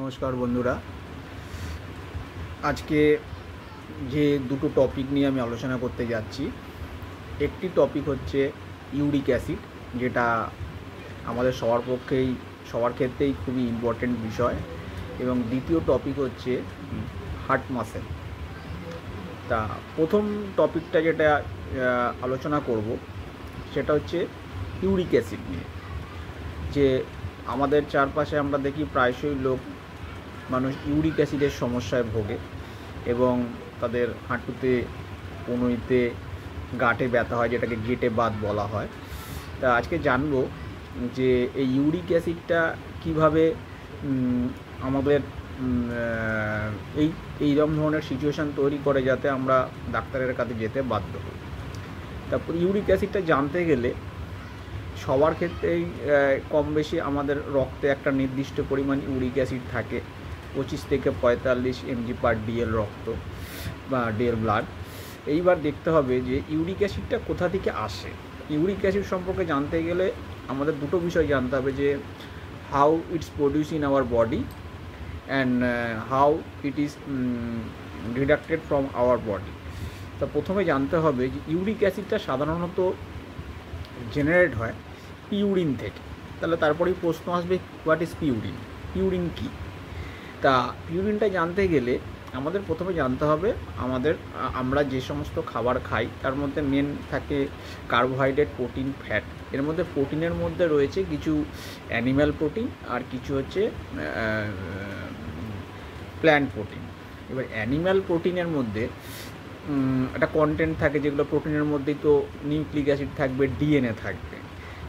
নমস্কার বন্ধুরা, আজকে যে দুটো টপিক নিয়ে আমি আলোচনা করতে যাচ্ছি, একটি টপিক হচ্ছে ইউরিক অ্যাসিড, যেটা আমাদের সবার ক্ষেত্রেই খুবই ইম্পর্টেন্ট বিষয়, এবং দ্বিতীয় টপিক হচ্ছে হার্ট মাসেল। তা প্রথম টপিকটা যেটা আলোচনা করব সেটা হচ্ছে ইউরিক অ্যাসিড নিয়ে। যে আমাদের চারপাশে আমরা দেখি প্রায়শই মানুষ ইউরিক অ্যাসিডের সমস্যায় ভোগে এবং তাদের হাঁটুতে, কনুইতে, গাঁটে ব্যথা হয়, যেটাকে গেঁটে বাত বলা হয়। তা আজকে জানবো যে এই ইউরিক অ্যাসিডটা কীভাবে আমাদের এইরকম ধরনের সিচুয়েশান তৈরি করে যাতে আমরা ডাক্তারের কাছে যেতে বাধ্য হই। তারপর ইউরিক অ্যাসিডটা জানতে গেলে সবার ক্ষেত্রেই কম বেশি আমাদের রক্তে একটা নির্দিষ্ট পরিমাণ ইউরিক অ্যাসিড থাকে, 25 থেকে 45 mg/dl রক্ত বা ডিএল ব্লাড। এইবার দেখতে হবে যে ইউরিক অ্যাসিডটা কোথা থেকে আসে। ইউরিক অ্যাসিড সম্পর্কে জানতে গেলে আমাদের দুটো বিষয় জানতে হবে, যে how it's produce in our body and how it is deducted from our body. তা প্রথমে জানতে হবে যে ইউরিক অ্যাসিডটা সাধারণত জেনারেট হয় পিউরিন থেকে। তাহলে তারপরেই প্রশ্ন আসবে, হোয়াট ইজ পিউরিন? পিউরিন কী? তা পিউরিনটা জানতে গেলে আমাদের প্রথমে জানতে হবে আমরা যে সমস্ত খাবার খাই তার মধ্যে মেন থাকে কার্বোহাইড্রেট, প্রোটিন, ফ্যাট। এর মধ্যে প্রোটিনের মধ্যে রয়েছে কিছু অ্যানিম্যাল প্রোটিন আর কিছু হচ্ছে প্ল্যান্ট প্রোটিন। এবার অ্যানিম্যাল প্রোটিনের মধ্যে একটা কন্টেন্ট থাকে, যেগুলো প্রোটিনের মধ্যেই তো নিউক্লিক অ্যাসিড থাকবে, ডিএনএ থাকবে।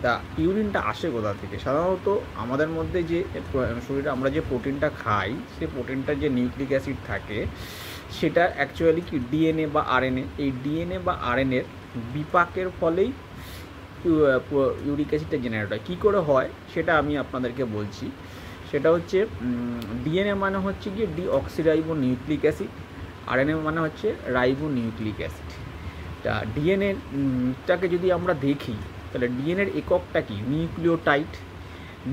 তা পিউরিনটা আসে কোথা থেকে? সাধারণত আমাদের মধ্যে যে শরীরে আমরা যে প্রোটিনটা খাই, সেই প্রোটিনটার যে নিউক্লিক অ্যাসিড থাকে সেটা অ্যাকচুয়ালি কি ডিএনএ বা আরএনএ। এই ডিএনএ বা আরএনএর বিপাকের ফলেই ইউরিক অ্যাসিডটা জেনারেট হয়। কী করে হয় সেটা আমি আপনাদেরকে বলছি। সেটা হচ্ছে ডিএনএ মানে হচ্ছে গিয়ে ডিঅক্সিরাইবো নিউক্লিক অ্যাসিড, আরএনএ মানে হচ্ছে রাইবো নিউক্লিক অ্যাসিড। তা ডিএনএটাকে যদি আমরা দেখি তাহলে ডিএনএর এককটা কি? নিউক্লিওটাইড।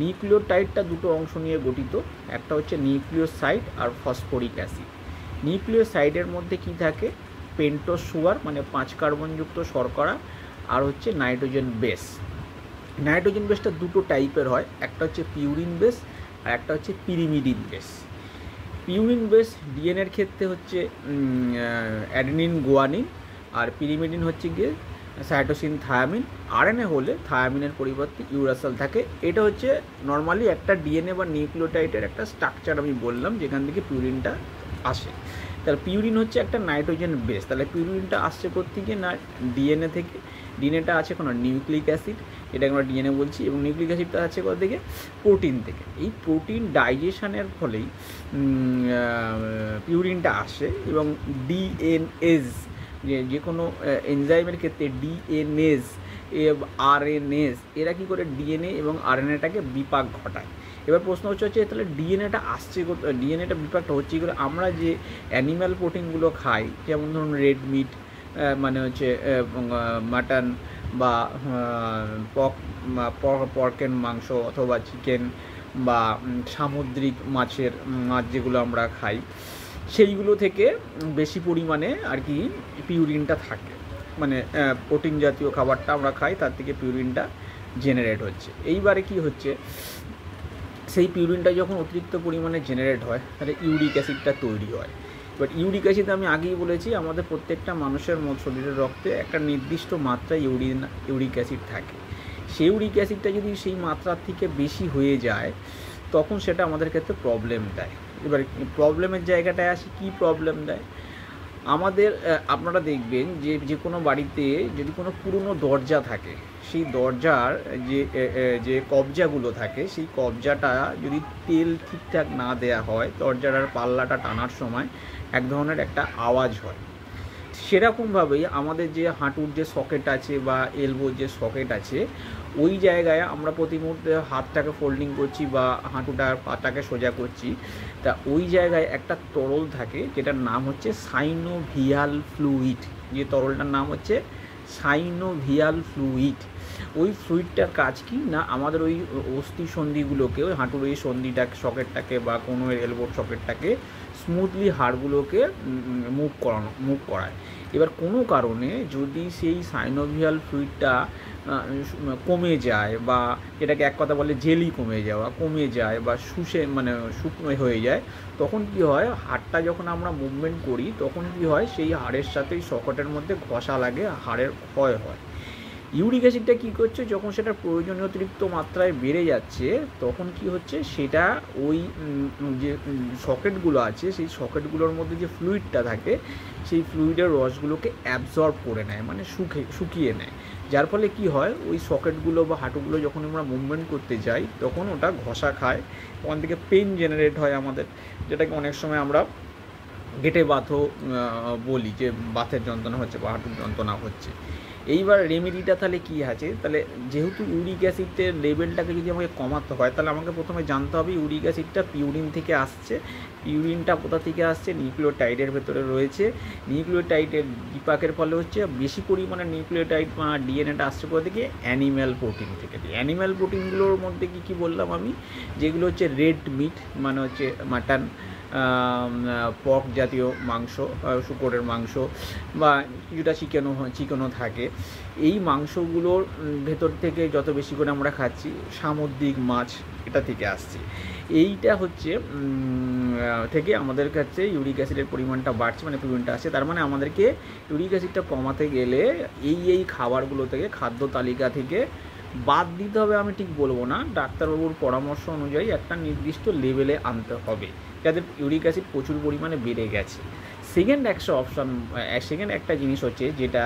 নিউক্লিওটাইডটা দুটো অংশ নিয়ে গঠিত, একটা হচ্ছে নিউক্লিওসাইড আর ফসফরিক অ্যাসিড। নিউক্লিওসাইডের মধ্যে কি থাকে? পেন্টোজ সুগার মানে 5 কার্বনযুক্ত শর্করা, আর হচ্ছে নাইট্রোজেন বেস। নাইট্রোজেন বেসটা দুটো টাইপের হয়, একটা হচ্ছে পিউরিন বেস আর একটা হচ্ছে পিরিমিডিন বেস। পিউরিন বেস ডিএনএর ক্ষেত্রে হচ্ছে অ্যাডেনিন, গুয়ানিন, আর পিরিমিডিন হচ্ছে গিয়ে সাইটোসিন, থায়ামিন। আরএনএ হলে থায়ামিনের পরিবর্তে ইউরাসিল থাকে। এটা হচ্ছে নর্মালি একটা ডিএনএ বা নিউক্লিওটাইডের একটা স্ট্রাকচার আমি বললাম, যেখান থেকে পিউরিনটা আসে। তাহলে পিউরিন হচ্ছে একটা নাইট্রোজেন বেস। তাহলে পিউরিনটা আসছে কোত্থেকে? না ডিএনএ থেকে। ডিএনএটা আছে কোনো নিউক্লিক অ্যাসিড, এটাকে আমরা ডিএনএ বলছি, এবং নিউক্লিক অ্যাসিডটা আছে কোথা থেকে? প্রোটিন থেকে। এই প্রোটিন ডাইজেশনের ফলেই পিউরিনটা আসে, এবং ডিএনএজ যে কোনো এনজাইমের ক্ষেত্রে ডিএনএজ, আরএনএস, এরা কী করে ডিএনএ এবং আরএনএটাকে বিপাক ঘটায়। এবার প্রশ্ন হচ্ছে তাহলে ডিএনএটা আসছে, ডিএনএটা বিপাকটা হচ্ছে কী করে? আমরা যে অ্যানিম্যাল প্রোটিনগুলো খাই, যেমন ধরুন রেড মিট মানে হচ্ছে মাটন বা পর্কের মাংস, অথবা চিকেন বা সামুদ্রিক মাছ যেগুলো আমরা খাই, সেইগুলো থেকে বেশি পরিমাণে আর কি পিউরিনটা থাকে। মানে প্রোটিন জাতীয় খাবারটা আমরা খাই, তার থেকে পিউরিনটা জেনারেট হচ্ছে। এইবারে কি হচ্ছে, সেই পিউরিনটা যখন অতিরিক্ত পরিমাণে জেনারেট হয় তাহলে ইউরিক অ্যাসিডটা তৈরি হয়। বাট ইউরিক অ্যাসিড আমি আগেই বলেছি, আমাদের প্রত্যেকটা মানুষের শরীরের রক্তে একটা নির্দিষ্ট মাত্রায় ইউরিক অ্যাসিড থাকে। সেই ইউরিক অ্যাসিডটা যদি সেই মাত্রার থেকে বেশি হয়ে যায় তখন সেটা আমাদের ক্ষেত্রে প্রবলেম দেয়। এবার প্রবলেমের জায়গাটায় আসি, কী প্রবলেম দেয় আমাদের? আপনারা দেখবেন যে কোনো বাড়িতে যদি কোনো পুরনো দরজা থাকে, সেই দরজার যে কবজাগুলো থাকে, সেই কবজাটা যদি তেল ঠিকঠাক না দেয়া হয়, দরজাটার পাল্লাটা টানার সময় এক ধরনের একটা আওয়াজ হয়। সেরকমভাবেই আমাদের যে হাঁটুর যে সকেট আছে বা এলবোর যে সকেট আছে, ওই জায়গায় আমরা প্রতি মুহূর্তে হাতটাকে ফোল্ডিং করছি বা পাটাকে সোজা করছি, তা ওই জায়গায় একটা তরল থাকে যেটার নাম হচ্ছে সাইনোভিয়াল ফ্লুইড। যে তরলটার নাম হচ্ছে সাইনোভিয়াল ফ্লুইড। ওই ফ্লুইডটার কাজ কি না, আমাদের ওই অস্থি সন্ধিগুলোকে, ওই হাঁটুর এই সন্ধিটাকে, সকেটটাকে বা কোনো এলবোর সকেটটাকে স্মুথলি হাড়গুলোকে মুভ করায়। এবার কোনো কারণে যদি সেই সাইনোভিয়াল ফ্লুইডটা কমে যায়, বা যেটাকে এক কথা বলে জেলি কমে যায় বা শুকনো হয়ে যায়, তখন কি হয়, হাড়টা যখন আমরা মুভমেন্ট করি তখন কি হয়, সেই হাড়ের সাথে সকেটের মধ্যে ঘষা লাগে, হাড়ের ক্ষয় হয়। ইউরিক অ্যাসিডটা কী করছে, যখন সেটা প্রয়োজনীয় অতিরিক্ত মাত্রায় বেড়ে যাচ্ছে তখন কি হচ্ছে, সেটা ওই যে সকেটগুলো আছে সেই সকেটগুলোর মধ্যে যে ফ্লুইডটা থাকে সেই ফ্লুইডের রসগুলোকে অ্যাবজর্ব করে নেয়, মানে শুকিয়ে নেয়। যার ফলে কি হয়, ওই সকেটগুলো বা হাঁটুগুলো যখন আমরা মুভমেন্ট করতে যাই তখন ওটা ঘষা খায়, ওখান থেকে পেন জেনারেট হয় আমাদের, যেটাকে অনেক সময় আমরা গেটে বাতও বলি, যে বাতের যন্ত্রণা হচ্ছে বা হাঁটুর যন্ত্রণা হচ্ছে। এইবার রেমেডিটা তাহলে কী আছে, তাহলে যেহেতু ইউরিক অ্যাসিডের লেভেলটাকে যদি আমাকে কমাতে হয়, তাহলে আমাকে প্রথমে জানতে হবে ইউরিক অ্যাসিডটা পিউরিন থেকে আসছে। পিউরিনটা কোথা থেকে আসছে, নিউক্লিওটাইডের ভেতরে রয়েছে। নিউক্লিওটাইডের বিপাকের ফলে হচ্ছে বেশি পরিমাণে নিউক্লিওটাইড বা ডিএনএটা আসছে কোথা থেকে, অ্যানিম্যাল প্রোটিন থেকে। অ্যানিম্যাল প্রোটিনগুলোর মধ্যে কী বললাম আমি, যেগুলো হচ্ছে রেড মিট, মানে হচ্ছে মাটন, পর্ক জাতীয় মাংস, শুকরের মাংস, বা কিছুটা চিকেনও থাকে। এই মাংসগুলোর ভেতর থেকে যত বেশি করে আমরা খাচ্ছি, সামুদ্রিক মাছ, এটা থেকে আসছে। এইটা হচ্ছে থেকে আমাদের কাছে ইউরিক অ্যাসিডের পরিমাণটা বাড়ছে, মানে পিউরিনটা আসছে। তার মানে আমাদেরকে ইউরিক অ্যাসিডটা কমাতে গেলে এই খাবারগুলো থেকে, খাদ্য তালিকা থেকে বাদ দিতে হবে আমি ঠিক বলবো না, ডাক্তারবাবুর পরামর্শ অনুযায়ী একটা নির্দিষ্ট লেভেলে আনতে হবে, যাদের ইউরিক অ্যাসিড প্রচুর পরিমাণে বেড়ে গেছে। সেকেন্ড একটা জিনিস হচ্ছে যেটা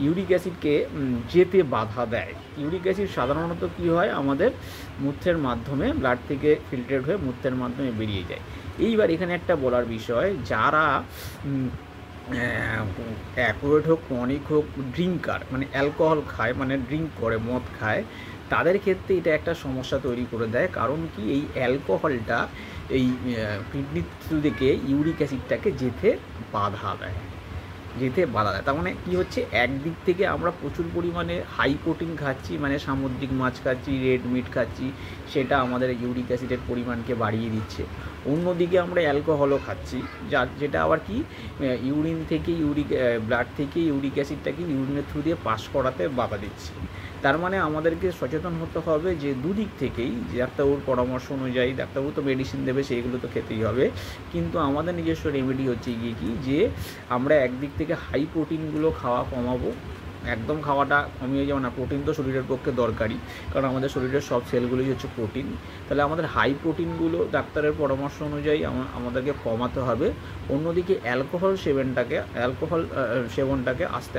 ইউরিক অ্যাসিডকে যেতে বাধা দেয়। ইউরিক অ্যাসিড সাধারণত কী হয়, আমাদের মূত্রের মাধ্যমে, ব্লাড থেকে ফিল্টারেট হয়ে মূত্রের মাধ্যমে বেরিয়ে যায়। এইবার এখানে একটা বলার বিষয়, যারা অ্যাকুয়েট হোক, ক্রনিক হোক, ড্রিঙ্কার, মানে অ্যালকোহল খায়, মানে ড্রিঙ্ক করে, মদ খায়, তাদের ক্ষেত্রে এটা একটা সমস্যা তৈরি করে দেয়। কারণ কি, এই অ্যালকোহলটা এই কিডনির থ্রু থেকে ইউরিক অ্যাসিডটাকে যেতে বাধা দেয়। তার মানে কী হচ্ছে, একদিক থেকে আমরা প্রচুর পরিমাণে হাই প্রোটিন খাচ্ছি, মানে সামুদ্রিক মাছ খাচ্ছি, রেড মিট খাচ্ছি, সেটা আমাদের ইউরিক অ্যাসিডের পরিমাণকে বাড়িয়ে দিচ্ছে। অন্যদিকে আমরা অ্যালকোহলও খাচ্ছি, যেটা আবার কি, ইউরিন থেকে ব্লাড থেকে ইউরিক অ্যাসিডটাকে ইউরিনের থ্রু দিয়ে পাস করাতে বাধা দিচ্ছে। তার মানে আমাদেরকে সচেতন হতে হবে যে দুদিক থেকেই, ডাক্তারবাবুর পরামর্শ অনুযায়ী, ডাক্তারবাবু তো মেডিসিন দেবে, সেইগুলো তো খেতেই হবে, কিন্তু আমাদের নিজস্ব রেমেডি হচ্ছে গিয়ে কি, যে আমরা একদিক থেকে হাই প্রোটিনগুলো খাওয়া কমাবো। একদম খাওয়াটা কমিয়ে যাওয়া না, প্রোটিন তো শরীরের পক্ষে দরকারি, কারণ আমাদের শরীরের সব সেলগুলোই হচ্ছে প্রোটিন। তাহলে আমাদের হাই প্রোটিনগুলো ডাক্তারের পরামর্শ অনুযায়ী আমাদেরকে কমাতে হবে। অন্যদিকে অ্যালকোহল সেবনটাকে আস্তে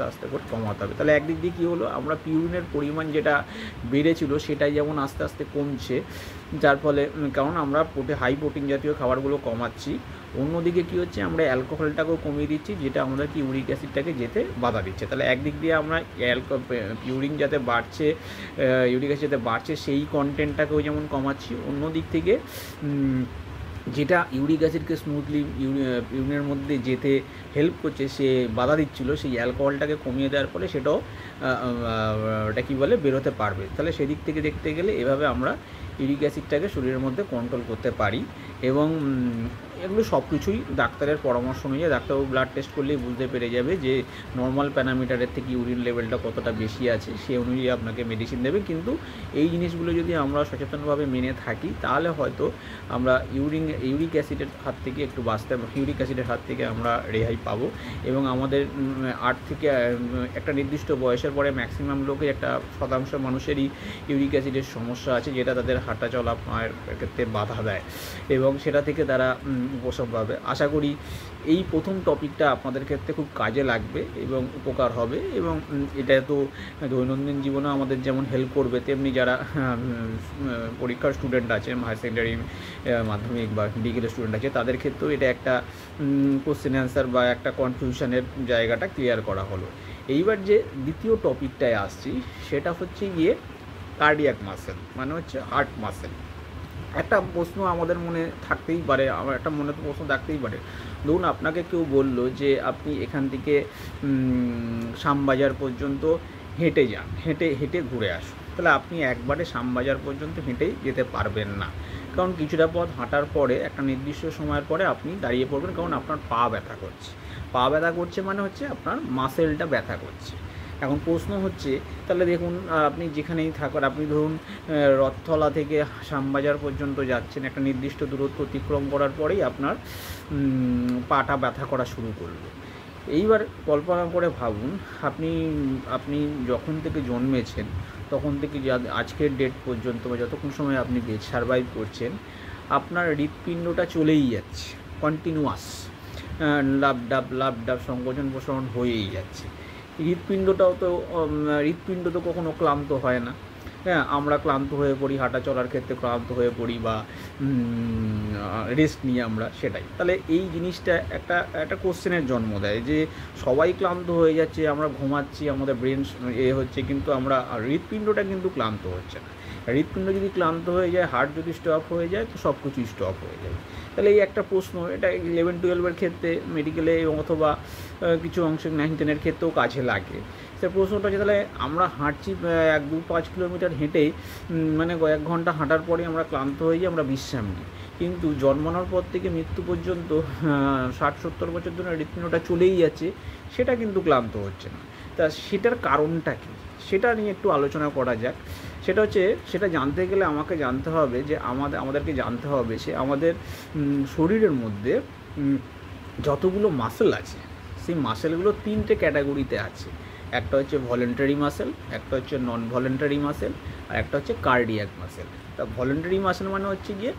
আস্তে করে কমাতে হবে। তাহলে একদিক দিয়ে কী হলো, আমরা পিউরিনের পরিমাণ যেটা বেড়েছিল সেটাই যেমন আস্তে আস্তে কমছে, যার ফলে, কারণ আমরা হাই প্রোটিন জাতীয় খাবারগুলো কমাচ্ছি। অন্যদিকে কী হচ্ছে, আমরা অ্যালকোহলটাকেও কমিয়ে দিচ্ছি, যেটা আমাদেরকে ইউরিক অ্যাসিডটাকে যেতে বাধা দিচ্ছে। তাহলে একদিক দিয়ে আমরা ইউরিক অ্যাসিড যাতে বাড়ছে সেই কন্টেন্টটাকেও যেমন কমাচ্ছি, অন্যদিক থেকে যেটা ইউরিক অ্যাসিডকে স্মুথলি ইউরিনের মধ্যে যেতে হেল্প করছে, সে বাধা দিচ্ছিলো, সেই অ্যালকোহলটাকে কমিয়ে দেওয়ার ফলে সেটাও ওটা কী বলে, বেরোতে পারবে। তাহলে সেদিক থেকে দেখতে গেলে এভাবে আমরা ইউরিক অ্যাসিডটাকে শরীরের মধ্যে কন্ট্রোল করতে পারি। এবং এগুলো সব কিছুই ডাক্তারের পরামর্শ অনুযায়ী, ডাক্তারবাবু ব্লাড টেস্ট করলেই বুঝতে পেরে যাবে যে নর্মাল প্যারামিটারের থেকে ইউরিন লেভেলটা কতটা বেশি আছে, সেই অনুযায়ী আপনাকে মেডিসিন দেবে। কিন্তু এই জিনিসগুলো যদি আমরা সচেতনভাবে মেনে থাকি, তাহলে হয়তো আমরা ইউরিক অ্যাসিডের হাত থেকে একটু ইউরিক অ্যাসিডের হাত থেকে আমরা রেহাই পাবো। এবং আমাদের 8 থেকে একটা নির্দিষ্ট বয়সের পরে ম্যাক্সিমাম লোকের, 1% মানুষেরই ইউরিক অ্যাসিডের সমস্যা আছে, যেটা তাদের হাঁটা চলা ক্ষেত্রে বাধা দেয়, এবং সেটা থেকে তারা উপশম পাবে। আশা করি এই প্রথম টপিকটা আপনাদের ক্ষেত্রে খুব কাজে লাগবে এবং উপকার হবে, এবং এটা তো দৈনন্দিন জীবনে আমাদের যেমন হেল্প করবে, তেমনি যারা পরীক্ষার স্টুডেন্ট আছে, হায়ার সেকেন্ডারি, মাধ্যমিক বা ডিগ্রির স্টুডেন্ট আছে, তাদের ক্ষেত্রেও এটা একটা কোশ্চেন অ্যান্সার বা একটা কনফিউশনের জায়গাটা ক্লিয়ার করা হলো। এইবার যে দ্বিতীয় টপিকটায় আসছি, সেটা হচ্ছে গিয়ে কার্ডিয়াক মাসেল, মানে হচ্ছে হার্ট মাসেল। একটা প্রশ্ন আমাদের মনে থাকতেই পারে, আমার একটা মনে তো প্রশ্ন থাকতেই পারে, ধরুন আপনাকে কেউ বলল যে আপনি এখান থেকে শ্যামবাজার পর্যন্ত হেঁটে যান, হেঁটে হেঁটে ঘুরে আসুন, তাহলে আপনি একবারে শ্যামবাজার পর্যন্ত হেঁটেই যেতে পারবেন না, কারণ কিছুটা পথ হাঁটার পরে একটা নির্দিষ্ট সময়ের পরে আপনি দাঁড়িয়ে পড়বেন, কারণ আপনার পা ব্যথা করছে। পা ব্যথা করছে মানে হচ্ছে আপনার মাসেলটা ব্যথা করছে। এখন প্রশ্ন হচ্ছে, তাহলে দেখুন আপনি যেখানেই থাকেন, আপনি ধরুন রথতলা থেকে শ্যামবাজার পর্যন্ত যাচ্ছেন, একটা নির্দিষ্ট দূরত্ব অতিক্রম করার পরেই আপনার পাটা ব্যথা করা শুরু করবে। এইবার কল্পনা করে ভাবুন, আপনি আপনি যখন থেকে জন্মেছেন তখন থেকে আজকের ডেট পর্যন্ত বা যতক্ষণ সময় আপনি সারভাইভ করছেন, আপনার হৃৎপিণ্ডটা চলেই যাচ্ছে কন্টিনিউয়াস, লাভ ডাব সংকোচন প্রসারণ হয়েই যাচ্ছে। হৃৎপিণ্ড তো কখনো ক্লান্ত হয় না। হ্যাঁ, আমরা ক্লান্ত হয়ে পড়ি, হাঁটা চলার ক্ষেত্রে ক্লান্ত হয়ে পড়ি বা রেস্ট নিই আমরা, সেটাই। তাহলে এই জিনিসটা একটা কোশ্চেনের জন্ম দেয় যে সবাই ক্লান্ত হয়ে যাচ্ছে, আমরা ঘুমাচ্ছি, আমাদের ব্রেন হচ্ছে, কিন্তু আমরা হৃৎপিণ্ডটা কিন্তু ক্লান্ত হচ্ছে না। হৃৎপিণ্ড যদি ক্লান্ত হয়ে যায়, হার্ট যদি স্টপ হয়ে যায়, তো সব কিছুই স্টপ হয়ে যায়। তাহলে এই একটা প্রশ্ন, এটা 11-12 ক্ষেত্রে মেডিকেলে অথবা কিছু অংশ 9-10 ক্ষেত্রেও কাজে লাগে। সে প্রশ্নটা হচ্ছে, তাহলে আমরা হাঁটছি 1-2-5 কিলোমিটার হেঁটেই, মানে 1 ঘন্টা হাঁটার পরে আমরা ক্লান্ত হয়ে যাই, আমরা বিশ্রাম নিই, কিন্তু জন্মানোর পর থেকে মৃত্যু পর্যন্ত 60-70 বছর ধরে হৃৎপিণ্ডটা চলেই যাচ্ছে, সেটা কিন্তু ক্লান্ত হচ্ছে না। তা সেটার কারণটা কী, সেটা নিয়ে একটু আলোচনা করা যাক। সেটা হচ্ছে, সেটা জানতে গেলে আমাকে জানতে হবে যে আমাদেরকে জানতে হবে সে আমাদের শরীরের মধ্যে যতগুলো মাসেল আছে, সেই মাসেলগুলো 3টে ক্যাটাগরিতে আছে। একটা হচ্ছে ভলেন্টারি মাসেল, একটা হচ্ছে নন ভলেন্টারি মাসেল, আর একটা হচ্ছে কার্ডিয়াক মাসেল। তা ভলেন্টারি মাসেল মানে হচ্ছে গিয়ে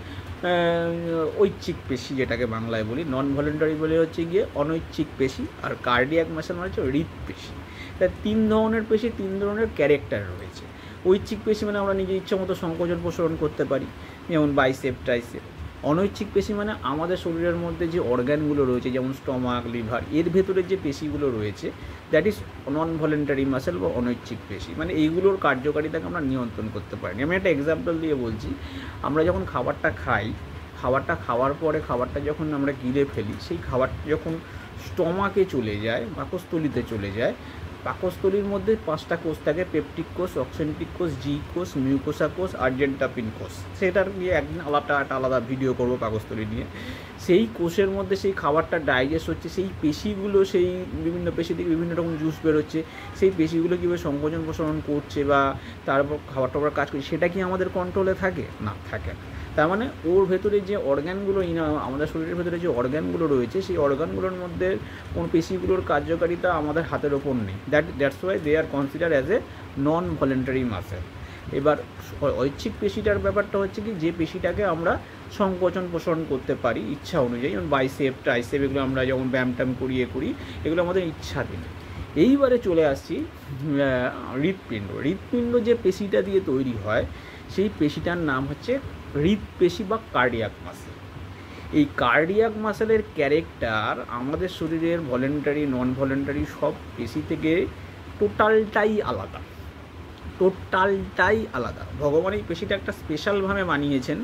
ঐচ্ছিক পেশি, যেটাকে বাংলায় বলি। নন ভলেন্টারি বলে হচ্ছে গিয়ে অনৈচ্ছিক পেশি। আর কার্ডিয়াক মাসেল মানে হচ্ছে হৃৎপেশি। তা 3 ধরনের পেশি, 3 ধরনের ক্যারেক্টার রয়েছে। ঐচ্ছিক পেশি মানে আমরা নিজের ইচ্ছা মতো সংকোচন প্রসারণ করতে পারি, যেমন বাইসেপ, ট্রাইসেপ। অনৈচ্ছিক পেশি মানে আমাদের শরীরের মধ্যে যে অর্গ্যানগুলো রয়েছে, যেমন স্টমাক, লিভার, এর ভেতরে যে পেশিগুলো রয়েছে, that is non voluntary muscle বা অনৈচ্ছিক পেশি। মানে এইগুলোর কার্যকারিতাকে আমরা নিয়ন্ত্রণ করতে পারি। আমি একটা এক্সাম্পল দিয়ে বলছি। আমরা যখন খাবারটা খাই, খাবারটা খাওয়ার পরে খাবারটা যখন আমরা গিলে ফেলি, সেই খাবারটা যখন স্টমাকে চলে যায়, পাকস্থলীতে চলে যায়, পাকস্থলীর মধ্যে 5টা কোষ থাকে: পেপটিক কোষ, অক্সেন্টিক কোষ, জি কোষ, মিউকোসা কোষ, আর্জেন্টাপিন কোষ। সেটার নিয়ে একদিন আলাদা ভিডিও করব পাকস্থলী নিয়ে। সেই কোষের মধ্যে সেই খাবারটা ডাইজেস্ট হচ্ছে, সেই পেশিগুলো, সেই বিভিন্ন পেশি থেকে বিভিন্ন রকম জুস বেরোচ্ছে, সেই পেশিগুলো কীভাবে সংকোচন প্রসারণ করছে বা তারপর খাবারটা কাজ করছে, সেটা কি আমাদের কন্ট্রোলে থাকে? না, থাকে না। তার মানে ওর ভেতরে যে অর্গ্যানগুলো, আমাদের শরীরের ভেতরে যে অর্গ্যানগুলো রয়েছে, সেই অর্গ্যানগুলোর মধ্যে কোন পেশিগুলোর কার্যকারিতা আমাদের হাতের ওপর নেই। That's why they are consider as a non voluntary muscle. এবার ঐচ্ছিক পেশিটার ব্যাপারটা হচ্ছে কি, যে পেশিটাকে আমরা সংকোচন প্রসারণ করতে পারি ইচ্ছা অনুযায়ী, যেমন বাইসেপ, ট্রাইসেপ, এগুলো আমরা যেমন ব্যায়াম করি, এগুলো আমাদের ইচ্ছাধীন। এইবারে চলে আসছি হৃৎপিণ্ড। হৃৎপিণ্ড যে পেশিটা দিয়ে তৈরি হয়, সেই পেশিটার নাম হচ্ছে হৃৎপেশি বা কার্ডিয়াক মাসেল। এই কার্ডিয়াক মাসেলের ক্যারেক্টার আমাদের শরীরের ভলেন্টারি, নন ভলেন্টারি সব পেশি থেকে টোটালটাই আলাদা। ভগবান এই পেশিটা একটা স্পেশালভাবে বানিয়েছেন,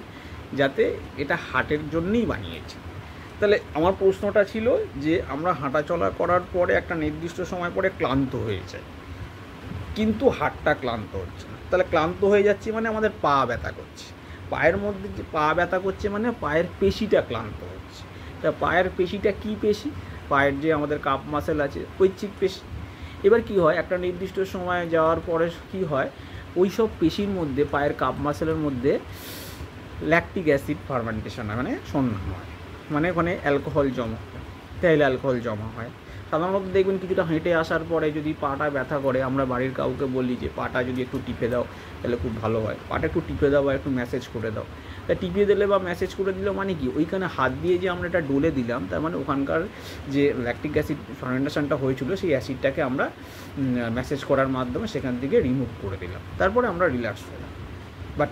যাতে এটা হার্টের জন্যই বানিয়েছেন। তাহলে আমার প্রশ্নটা ছিল যে আমরা হাঁটাচলা করার পরে একটা নির্দিষ্ট সময় পরে ক্লান্ত হয়ে যায়, কিন্তু হার্টটা ক্লান্ত হচ্ছে না। তাহলে ক্লান্ত হয়ে যাচ্ছে মানে আমাদের পা ব্যথা করছে। পায়ের মধ্যে যে পা ব্যথা করছে মানে পায়ের পেশিটা ক্লান্ত হচ্ছে। তা পায়ের পেশিটা কী পেশি? পায়ের যে আমাদের কাপ মাসেল আছে, ঐচ্ছিক পেশি। এবার কি হয়, একটা নির্দিষ্ট সময় যাওয়ার পরে কি হয়, ওই সব পেশির মধ্যে, পায়ের কাপ মাসেলের মধ্যে ল্যাকটিক অ্যাসিড ফার্মেন্টেশন হয়, মানে সন্ধান হয়, মানে ওখানে অ্যালকোহল জমা হয়, তেল অ্যালকোহল জমা হয়। সাধারণত দেখবেন কিছুটা হেঁটে আসার পরে যদি পাটা ব্যথা করে, আমরা বাড়ির কাউকে বলি যে পাটা যদি একটু টিপে দাও তাহলে খুব ভালো হয়, পাটা একটু টিপে দাও বা একটু ম্যাসেজ করে দাও। তা টিপিয়ে দিলে বা ম্যাসেজ করে দিলে মানে কি, ওইখানে হাত দিয়ে যে আমরা এটা ডলে দিলাম, তার মানে ওখানকার যে ল্যাকটিক অ্যাসিড ফার্মেন্টেশনটা হয়েছিল, সেই অ্যাসিডটাকে আমরা ম্যাসেজ করার মাধ্যমে সেখান থেকে রিমুভ করে দিলাম, তারপরে আমরা রিল্যাক্স হলাম। বাট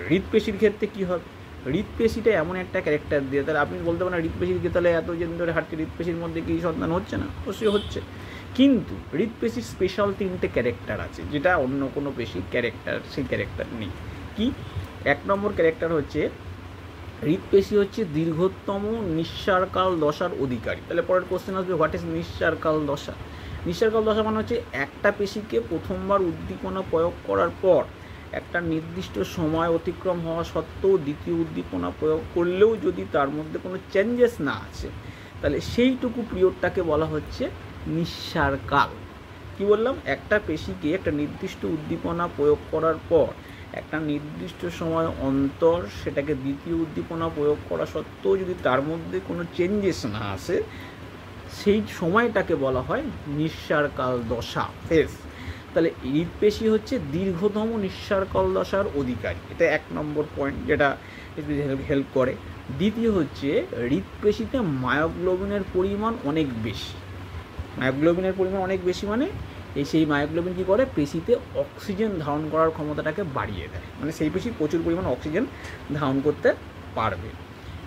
হৃৎপেশির ক্ষেত্রে কী হবে, হৃৎপেশিটা এমন একটা ক্যারেক্টার দিয়ে, তাহলে আপনি বলতে পারেন হৃৎপেশিকে তাহলে এতদিন ধরে হাঁটছে, হৃৎপেশির মধ্যে কি সন্ধান হচ্ছে না? অবশ্যই হচ্ছে, কিন্তু হৃৎপেশির স্পেশাল 3টে ক্যারেক্টার আছে, যেটা অন্য কোনো পেশির ক্যারেক্টার, সেই ক্যারেক্টার নেই। কি? 1 নম্বর ক্যারেক্টার হচ্ছে হৃৎপেশি হচ্ছে দীর্ঘতম নিঃসারকাল দশার অধিকারী। তাহলে পরের কোশ্চেন আসবে, হোয়াট ইজ নিঃসারকাল দশা? নিঃসারকাল দশা মানে হচ্ছে একটা পেশিকে প্রথমবার উদ্দীপনা প্রয়োগ করার পর একটা নির্দিষ্ট সময় অতিক্রম হওয়া সত্ত্বেও দ্বিতীয় উদ্দীপনা প্রয়োগ করলেও যদি তার মধ্যে কোনো চেঞ্জেস না আছে, তাহলে সেইটুকু পিরিয়ডটাকে বলা হচ্ছে নিঃসারকাল। কি বললাম? একটা পেশিকে একটা নির্দিষ্ট উদ্দীপনা প্রয়োগ করার পর একটা নির্দিষ্ট সময় অন্তর সেটাকে দ্বিতীয় উদ্দীপনা প্রয়োগ করা সত্ত্বেও যদি তার মধ্যে কোনো চেঞ্জেস না আসে, সেই সময়টাকে বলা হয় নিঃসারকাল দশা ফেজ। তাহলে হৃৎপেশি হচ্ছে দীর্ঘতম নিঃসারকাল দশার অধিকারী। এটা 1 নম্বর পয়েন্ট, যেটা হেল্প করে। দ্বিতীয় হচ্ছে হৃৎপেশিতে মায়োগ্লোবিনের পরিমাণ অনেক বেশি। মায়োগ্লোবিনের পরিমাণ অনেক বেশি মানে সেই মায়োগ্লোবিন কী করে? পেশিতে অক্সিজেন ধারণ করার ক্ষমতাটাকে বাড়িয়ে দেয়, মানে সেই পেশি প্রচুর পরিমাণ অক্সিজেন ধারণ করতে পারবে।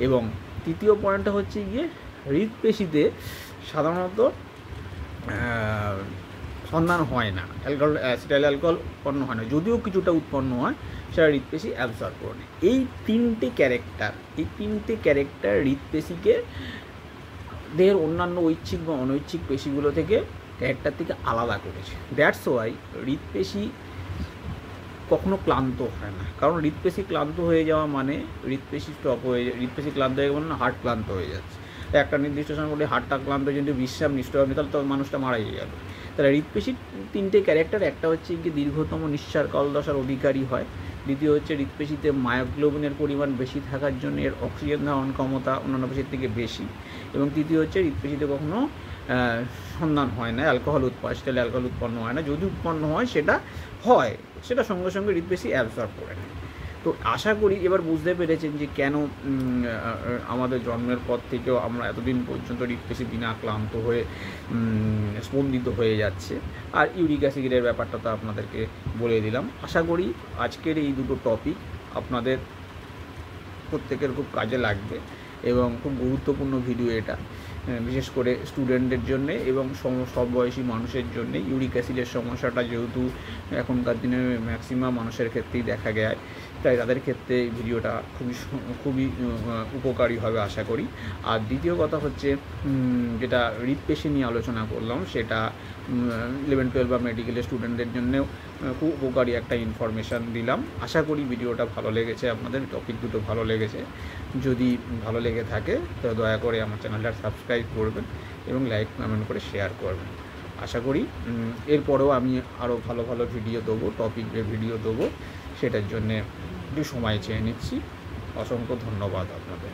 এবং তৃতীয় পয়েন্টটা হচ্ছে গিয়ে হৃৎপেশিতে সাধারণত সন্ধান হয় না, অ্যাসিটাইল অ্যালকোহল উৎপন্ন হয় না, যদিও কিছুটা উৎপন্ন হয় সেটা হৃৎপেশি অ্যাবজর্ব করে নেয়। এই তিনটে ক্যারেক্টার হৃৎপেশিকে দেহের অন্যান্য ঐচ্ছিক বা অনৈচ্ছিক পেশিগুলো থেকে ক্যারেক্টার থেকে আলাদা করেছে। দ্যাটস ওয়াই হৃৎপেশি কখনো ক্লান্ত হয় না, কারণ হৃৎপেশি ক্লান্ত হয়ে যাওয়া মানে হৃৎপেশি ক্লান্ত হয়ে গেলে হার্ট ক্লান্ত হয়ে যাচ্ছে। একটা নির্দিষ্ট সময় বলে হার্টটা ক্লান্ত যদি বিশ্রাম নিষ্ঠ হবে তাহলে তো মানুষটা মারাই গেল। তাহলে হৃৎপেশির তিনটে ক্যারেক্টার, একটা হচ্ছে কি দীর্ঘতম নিঃসারকাল দশার অধিকারী হয়, দ্বিতীয় হচ্ছে হৃৎপেশিতে মায়োগ্লোবিনের পরিমাণ বেশি থাকার জন্য এর অক্সিজেন ধারণ ক্ষমতা অন্যান্য পেশির থেকে বেশি, এবং তৃতীয় হচ্ছে হৃৎপেশিতে কখনো সন্ধান হয় না অ্যালকোহল উৎপন্ন হয় না, যদি উৎপন্ন হয় সেটা সঙ্গে সঙ্গে হৃৎপেশি অ্যাবজর্ব করে নেয়। তো আশা করি এবার বুঝতে পেরেছেন যে কেন আমাদের জন্মের পর থেকেও আমরা এতদিন পর্যন্ত হৃৎপেশি বিনা ক্লান্ত হয়ে স্পন্দিত হয়ে যাচ্ছে। আর ইউরিক অ্যাসিডের ব্যাপারটা তো আপনাদেরকে বলে দিলাম। আশা করি আজকের এই দুটো টপিক আপনাদের প্রত্যেকের খুব কাজে লাগবে এবং খুব গুরুত্বপূর্ণ ভিডিও এটা, বিশেষ করে স্টুডেন্টদের জন্যে এবং সব বয়সী মানুষের জন্যে। ইউরিক অ্যাসিডের সমস্যাটা যেহেতু এখনকার দিনে ম্যাক্সিমাম মানুষের ক্ষেত্রেই দেখা যায়, তাই তাদের ক্ষেত্রে এই ভিডিওটা খুবই উপকারী হবে আশা করি। আর দ্বিতীয় কথা হচ্ছে যেটা হৃৎপেশি নিয়ে আলোচনা করলাম, সেটা 11-12 বা মেডিকেলের স্টুডেন্টদের জন্যেও খুব উপকারী একটা ইনফরমেশান দিলাম। আশা করি ভিডিওটা ভালো লেগেছে, আপনাদের টপিক দুটো ভালো লেগেছে। যদি ভালো লেগে থাকে তো দয়া করে আমার চ্যানেলটা সাবস্ক্রাইব করবেন এবং লাইক কমেন্ট করে শেয়ার করবেন। আশা করি এরপরেও আমি আরও ভালো ভালো ভিডিও দেবো, টপিকের ভিডিও দেবো, সেটার জন্যে একটু সময় চেয়ে নিচ্ছি। অসংখ্য ধন্যবাদ আপনাদের।